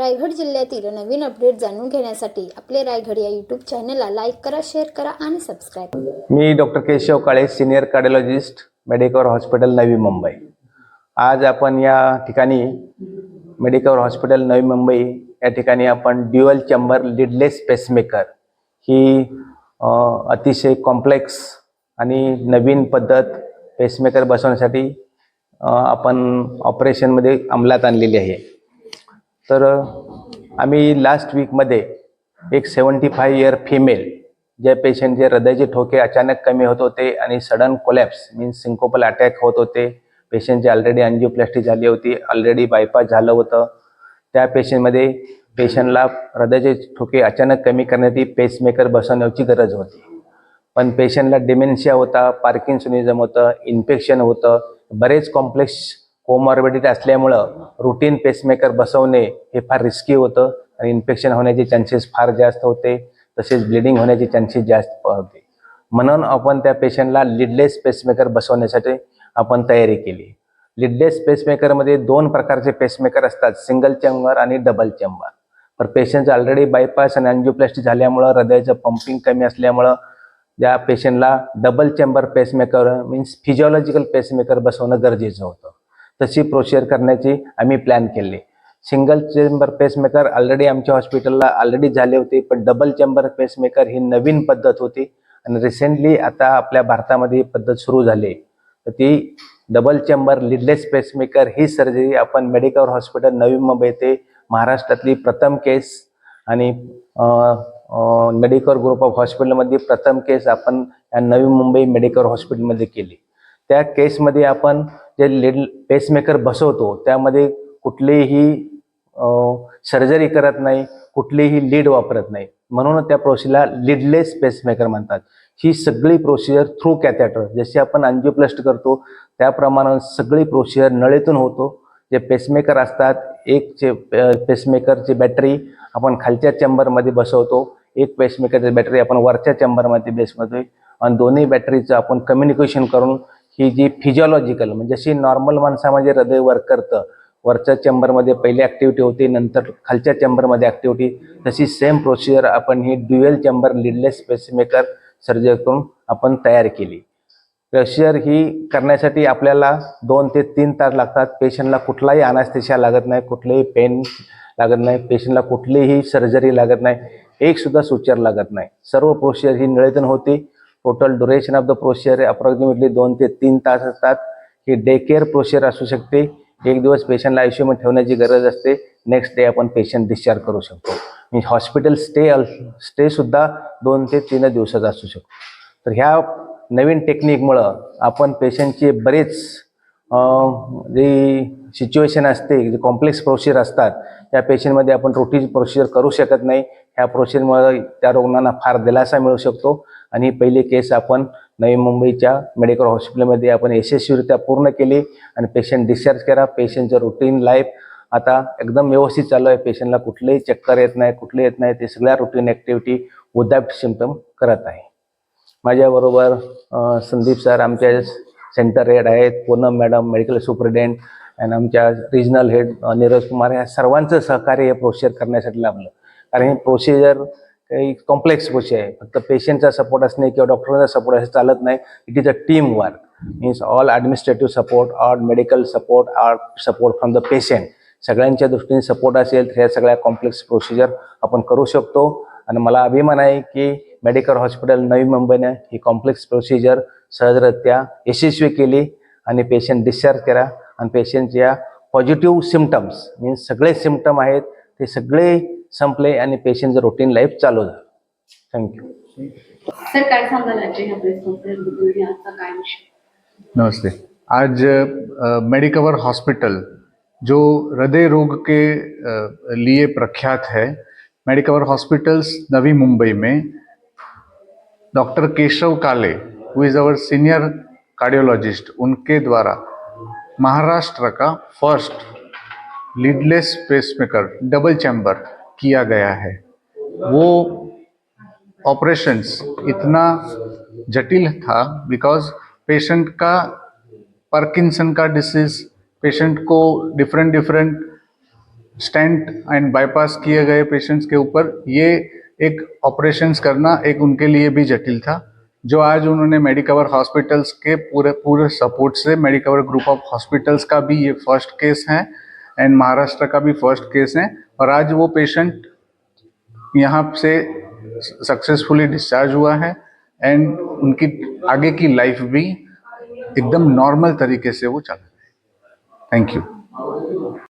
रायगड जिल्ह्यातील नवीन अपडेट जाणून घेण्यासाठी आपले रायगड या यूट्यूब चॅनलला लाईक करा, शेअर करा आणि सबस्क्राईब करा। मी डॉक्टर केशव काळे, senior cardiologist, Medicover hospital Navi Mumbai. आज आपण या ठिकाणी मेडिकवर हॉस्पिटल नवी मुंबई या ठिकाणी आपण ड्युअल चेंबर लीडलेस पेसमेकर ही अतिशय कॉम्प्लेक्स आणि नवीन पद्धत पेसमेकर बसवण्यासाठी आपण ऑपरेशनमध्ये अंमलात आणलेली आहे। तर आम्ही लास्ट वीकमध्ये एक 75 इयर फिमेल, ज्या पेशंटचे हृदयाचे ठोके अचानक कमी होत होते आणि सडन कोलॅप्स मीन्स सिंकोपल अटॅक होत होते, पेशंटची ऑलरेडी एंजियोप्लास्टी झाली होती, ऑलरेडी बायपास झालं होतं, त्या पेशंटमध्ये पेशंटला हृदयाचे ठोके अचानक कमी करण्यासाठी पेसमेकर बसवण्याची गरज होती। पण पेशंटला डिमेन्शिया होता, पार्किन्सनिझम होतं, इन्फेक्शन होतं, बरेच कॉम्प्लेक्स कोमॉर्बिडिटी असल्यामुळं रूटीन पेसमेकर बसवणे हे फार रिस्की होतं आणि इन्फेक्शन होण्याचे चान्सेस फार जास्त होते, तसेच ब्लिडिंग होण्याचे चान्सेस जास्त होते। म्हणून आपण त्या पेशंटला लीडलेस पेसमेकर बसवण्यासाठी आपण तयारी केली। लीडलेस पेसमेकरमध्ये 2 प्रकारचे पेसमेकर असतात, सिंगल चेंबर आणि डबल चेंबर। तर पेशंटचं ऑलरेडी बायपास आणि एंजियोप्लास्टी झाल्यामुळं हृदयाचं पंपिंग कमी असल्यामुळं त्या पेशंटला double chamber pacemaker means physiological pacemaker बसवणं गरजेचं होतं। तशी प्रोसिजर करण्याची आम्ही प्लॅन केली। सिंगल चेंबर पेसमेकर ऑलरेडी आमच्या हॉस्पिटलला ऑलरेडी झाले होते, पण डबल चेंबर पेसमेकर ही नवीन पद्धत होती आणि रिसेंटली आता आपल्या भारतामध्ये ही पद्धत सुरू झाली। तर ती डबल चेंबर लीडलेस पेसमेकर ही सर्जरी आपण मेडिकवर हॉस्पिटल नवी मुंबई येथे महाराष्ट्रातली प्रथम केस आणि मेडिकवर ग्रुप ऑफ हॉस्पिटलमध्ये प्रथम केस आपण या नवी मुंबई मेडिकवर हॉस्पिटलमध्ये केली। त्या केसमध्ये आपण जे लीड पेसमेकर बसवतो त्यामध्ये कुठलीही सर्जरी करत नाही, कुठलीही लीड वापरत नाही, म्हणून त्या प्रोसिजरला लीडलेस पेसमेकर म्हणतात। ही सगळी प्रोसिजर थ्रू कॅथेटर, जशी आपण एंजियोप्लास्टी करतो त्याप्रमाणे सगळी प्रोसिजर नळीतून होतो। जे पेसमेकर असतात, एक पेसमेकरची बॅटरी आपण खालच्या चेंबरमध्ये बसवतो, एक पेसमेकरची बॅटरी आपण वरच्या चेंबरमध्ये बसवतो आणि दोन्ही बॅटरीचं आपण कम्युनिकेशन करून ही जी फिजिओलॉजिकल म्हणजे जशी नॉर्मल माणसामध्ये हृदय वर्क करतं, वरच्या चेंबरमध्ये पहिली ॲक्टिव्हिटी होती, नंतर खालच्या चेंबरमध्ये ॲक्टिव्हिटी, तशी सेम प्रोसिजर आपण ही dual chamber leadless pacemaker surgery करून आपण तयार केली। प्रोसिजर ही करण्यासाठी आपल्याला 2 ते 3 तास लागतात। पेशंटला कुठलाही अनास्थेशिया लागत नाही, कुठलेही पेन लागत नाही, पेशंटला कुठलीही सर्जरी लागत नाही, एक सुद्धा सुचर लागत नाही। सर्व प्रोसिजर ही नळीतून होती। Total duration of the procedure approximately 2 ते 3 तास असतात। ही डे केअर प्रोसिजर असू शकते, एक दिवस पेशंटला आयसीयू मध्ये ठेवण्याची गरज असते, नेक्स्ट डे आपण पेशंट डिस्चार्ज करू शकतो। हॉस्पिटल स्टे सुद्धा 2 ते 3 दिवसाचा असू शकतो। तर ह्या नवीन टेक्निकमुळं आपण पेशंटचे बरेच जी सिच्युएशन असते, जे कॉम्प्लेक्स प्रोसिजर असतात, त्या पेशंटमध्ये आपण रूटीन प्रोसिजर करू शकत नाही। ह्या प्रोसिजरमुळे त्या रुग्णांना फार दिलासा मिळू शकतो आणि पहिली केस आपण नवी मुंबईच्या मेडिकल हॉस्पिटलमध्ये आपण यशस्वीरित्या पूर्ण केली आणि पेशंट डिस्चार्ज केला। पेशंटचं रूटीन लाईफ आता एकदम व्यवस्थित चालू आहे, पेशंटला कुठलेही चक्कर येत नाही, कुठले येत नाही, ते सगळ्या रूटीन ॲक्टिव्हिटी विदाउट सिम्पटम करत आहे। माझ्याबरोबर संदीप सर आमच्या सेंटर हेड आहेत, पूनम मॅडम मेडिकल सुपरिटेंडेंट आणि आमच्या रिजनल हेड नीरज कुमार, या सर्वांचं सहकार्य हे प्रोसिजर करण्यासाठी लाभलं। कारण ही प्रोसिजर काही कॉम्प्लेक्स प्रोसिजर आहे, फक्त पेशंटचा सपोर्ट असणे किंवा डॉक्टरांचा सपोर्ट असं चालत नाही। It is a team work, means all administrative support, all medical support, all support from the patient, सगळ्यांच्या दृष्टीने सपोर्ट असेल तर ह्या सगळ्या कॉम्प्लेक्स प्रोसिजर आपण करू शकतो। आणि मला अभिमान आहे की मेडिकल हॉस्पिटल नवी मुंबईने ही कॉम्प्लेक्स प्रोसिजर सहजरित्या यशस्वी केली आणि पेशंट डिस्चार्ज केला आणि पेशंटच्या पॉझिटिव्ह सिम्पटम्स मीन्स सगळे सिम्पटम आहेत ते सगळे संपले आणि पेशंटचं रूटीन लाईफ चालू झालं। थँक्यू सर, काय सांगाल आजच्या प्रेस कॉन्फरन्सबद्दल, आजचा काय विषय? नमस्ते। आज मेडिकवर हॉस्पिटल जो हृदय रोग के लिए प्रख्यात है, मेडिकवर हॉस्पिटल्स नवी मुंबई में doctor Keshav Kale who is our senior cardiologist, उनके द्वारा महाराष्ट्र का first leadless pacemaker double chamber किया गया है। वो ऑपरेशंस इतना जटिल था बिकॉज पेशेंट का पार्किंसन का डिसीज, पेशेंट को डिफरेंट स्टेंट एंड बाईपास किए गए पेशेंट्स के ऊपर ये एक ऑपरेशंस करना एक उनके लिए भी जटिल था, जो आज उन्होंने मेडिकवर हॉस्पिटल्स के पूरे support say, Medicover group of hospitals का भी ये फर्स्ट केस है एंड महाराष्ट्र का भी फर्स्ट केस है, और आज वो पेशेंट यहाँ से सक्सेसफुली डिस्चार्ज हुआ है एंड उनकी आगे की लाइफ भी एकदम नॉर्मल तरीके से वो चल रही है। Thank you.